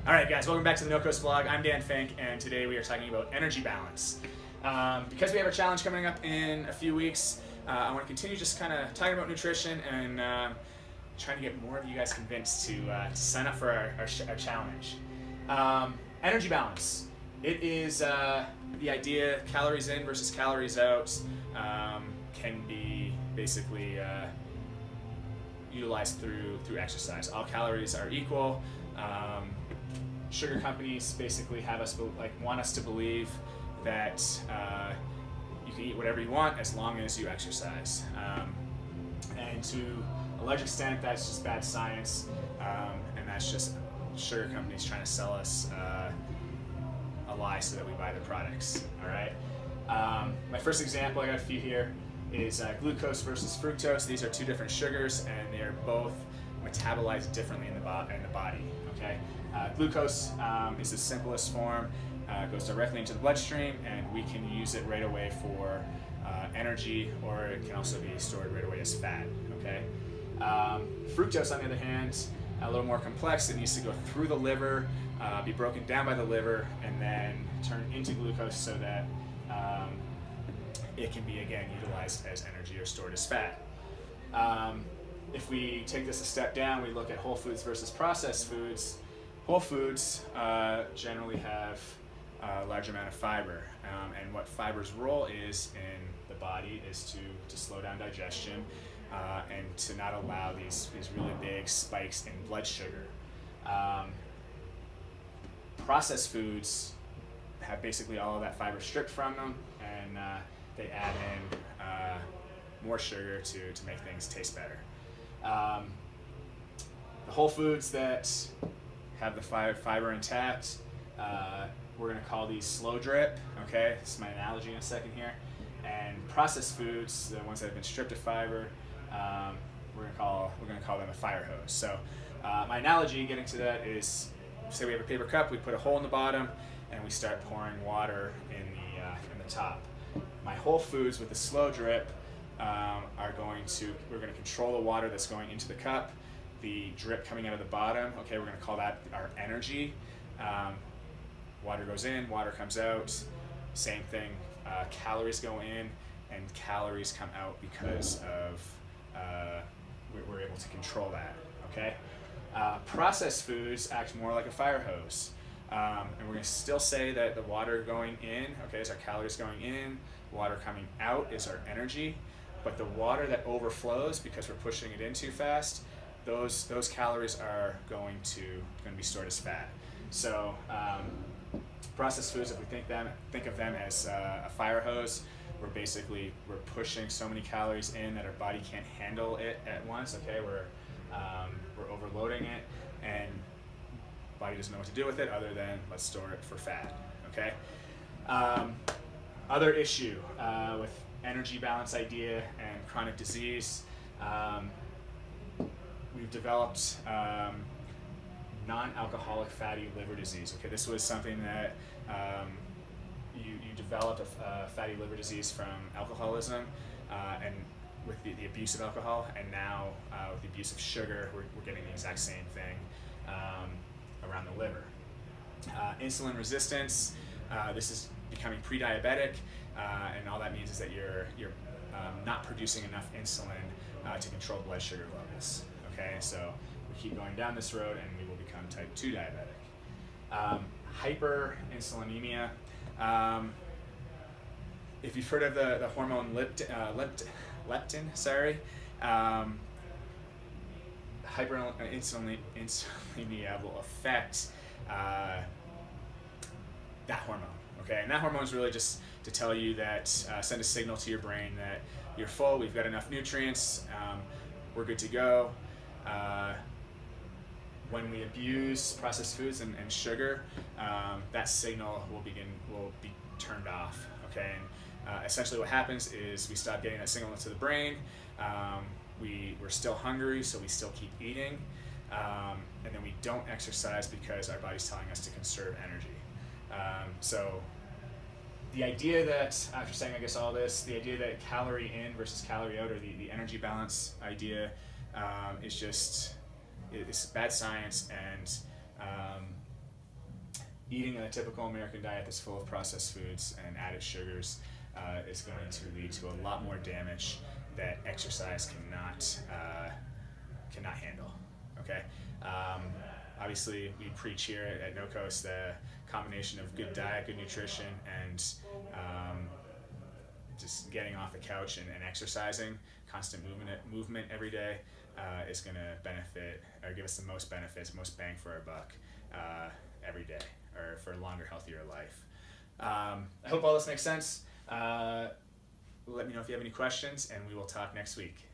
All right, guys, welcome back to the NoCoast vlog. I'm Dan Fink, and today we are talking about energy balance. Because we have a challenge coming up in a few weeks, I want to continue just kind of talking about nutrition and trying to get more of you guys convinced to sign up for our challenge. Energy balance. It is the idea calories in versus calories out can be basically utilized through exercise. All calories are equal. Sugar companies basically have us want us to believe that you can eat whatever you want as long as you exercise, and to a large extent that's just bad science, and that's just sugar companies trying to sell us a lie so that we buy their products. All right. My first example, I got a few here, is glucose versus fructose. These are two different sugars, and they are both metabolized differently in the body. Okay. Glucose is the simplest form. It goes directly into the bloodstream, and we can use it right away for energy, or it can also be stored right away as fat. Okay. Fructose, on the other hand, a little more complex. It needs to go through the liver, be broken down by the liver, and then turn into glucose so that it can be again utilized as energy or stored as fat. If we take this a step down, we look at whole foods versus processed foods. Whole foods generally have a large amount of fiber, and what fiber's role is in the body is to slow down digestion and to not allow these really big spikes in blood sugar. Processed foods have basically all of that fiber stripped from them, and they add in more sugar to make things taste better. The whole foods that have the fiber intact, we're going to call these slow drip. Okay, this is my analogy in a second here. And processed foods, the ones that have been stripped of fiber, we're going to call them a fire hose. So my analogy getting to that is, say we have a paper cup, we put a hole in the bottom, and we start pouring water in the top. My whole foods with the slow drip we're going to control the water that's going into the cup, the drip coming out of the bottom. Okay, we're going to call that our energy. Water goes in, water comes out. Same thing. Calories go in and calories come out because of we're able to control that. Okay. Processed foods act more like a fire hose, and we're going to still say that the water going in, okay, is our calories going in. Water coming out is our energy. But the water that overflows because we're pushing it in too fast, those calories are going to be stored as fat. So processed foods, if we think of them as a fire hose, we're pushing so many calories in that our body can't handle it at once. Okay, we're overloading it, and the body doesn't know what to do with it other than let's store it for fat. Okay. Other issue with energy balance idea and chronic disease, we've developed non-alcoholic fatty liver disease. Okay, this was something that you developed a fatty liver disease from alcoholism, and with the abuse of alcohol, and now with the abuse of sugar, we're getting the exact same thing around the liver. Insulin resistance, this is becoming pre-diabetic, and all that means is that you're not producing enough insulin to control blood sugar levels. Okay, so we keep going down this road, and we will become type 2 diabetic. Hyperinsulinemia. If you've heard of the hormone leptin, hyperinsulinemia will affect that hormone. Okay, and that hormone is really just to tell you that, send a signal to your brain that you're full, we've got enough nutrients, we're good to go. When we abuse processed foods and sugar, that signal will be turned off. Okay, and essentially what happens is we stop getting that signal into the brain. We're still hungry, so we still keep eating, and then we don't exercise because our body's telling us to conserve energy. So the idea that, after saying I guess all this, the idea that calorie in versus calorie out, or the energy balance idea, is just it's bad science, and eating a typical American diet that's full of processed foods and added sugars is going to lead to a lot more damage that exercise cannot handle. Okay. Obviously, we preach here at NoCoast the combination of good diet, good nutrition, and just getting off the couch and exercising, constant movement every day is going to benefit or give us the most benefits, most bang for our buck every day, or for a longer, healthier life. I hope all this makes sense. Let me know if you have any questions, and we will talk next week.